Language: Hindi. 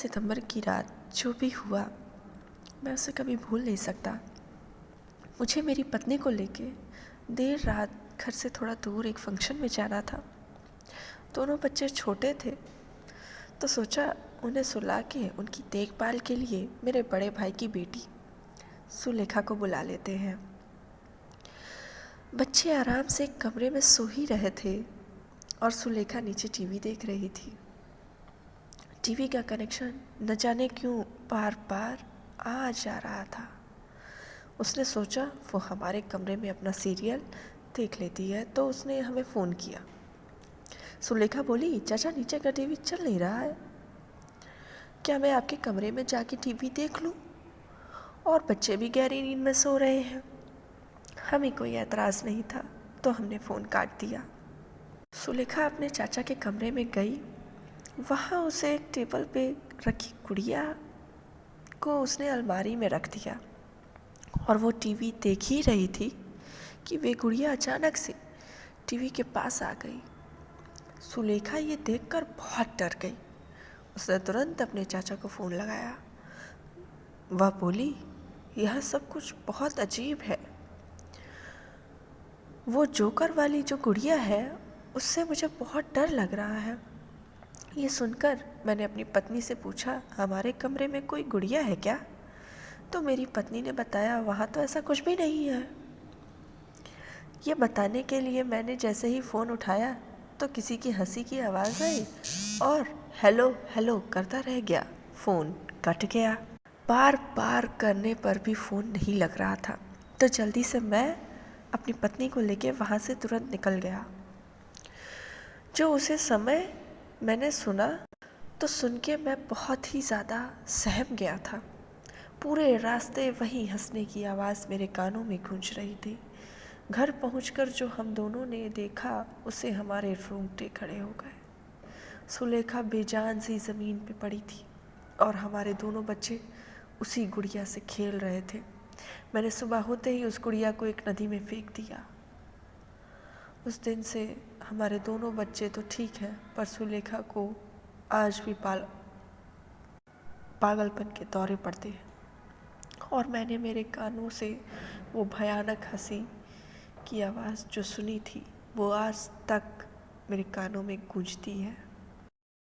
सितंबर की रात जो भी हुआ मैं उसे कभी भूल नहीं सकता। मुझे मेरी पत्नी को लेके देर रात घर से थोड़ा दूर एक फंक्शन में जाना था। दोनों बच्चे छोटे थे तो सोचा उन्हें सुला के उनकी देखभाल के लिए मेरे बड़े भाई की बेटी सुलेखा को बुला लेते हैं। बच्चे आराम से एक कमरे में सो ही रहे थे और सुलेखा नीचे टीवी देख रही थी। टीवी का कनेक्शन न जाने क्यों बार बार आ जा रहा था। उसने सोचा वो हमारे कमरे में अपना सीरियल देख लेती है तो उसने हमें फ़ोन किया। सुलेखा बोली, चाचा नीचे का टीवी चल नहीं रहा है, क्या मैं आपके कमरे में जाके टीवी देख लूं? और बच्चे भी गहरी नींद में सो रहे हैं। हमें कोई एतराज़ नहीं था तो हमने फ़ोन काट दिया। सुलेखा अपने चाचा के कमरे में गई। वहाँ उसे एक टेबल पे रखी गुड़िया को उसने अलमारी में रख दिया और वो टीवी देख ही रही थी कि वे गुड़िया अचानक से टीवी के पास आ गई। सुलेखा ये देखकर बहुत डर गई। उसने तुरंत अपने चाचा को फ़ोन लगाया। वह बोली, यह सब कुछ बहुत अजीब है। वो जोकर वाली जो गुड़िया है उससे मुझे बहुत डर लग रहा है। ये सुनकर मैंने अपनी पत्नी से पूछा, हमारे कमरे में कोई गुड़िया है क्या? तो मेरी पत्नी ने बताया, वहाँ तो ऐसा कुछ भी नहीं है। ये बताने के लिए मैंने जैसे ही फ़ोन उठाया तो किसी की हंसी की आवाज़ आई और हेलो हेलो करता रह गया। फ़ोन कट गया। बार बार करने पर भी फ़ोन नहीं लग रहा था तो जल्दी से मैं अपनी पत्नी को लेके वहाँ से तुरंत निकल गया। जो उसे समय मैंने सुना तो सुन के मैं बहुत ही ज़्यादा सहम गया था। पूरे रास्ते वही हंसने की आवाज़ मेरे कानों में गूंज रही थी। घर पहुंचकर जो हम दोनों ने देखा उसे हमारे रोंगटे खड़े हो गए। सुलेखा बेजान सी ज़मीन पे पड़ी थी और हमारे दोनों बच्चे उसी गुड़िया से खेल रहे थे। मैंने सुबह होते ही उस गुड़िया को एक नदी में फेंक दिया। उस दिन से हमारे दोनों बच्चे तो ठीक हैं पर सुलेखा को आज भी पागलपन के दौरे पड़ते हैं और मैंने मेरे कानों से वो भयानक हंसी की आवाज़ जो सुनी थी वो आज तक मेरे कानों में गूंजती है।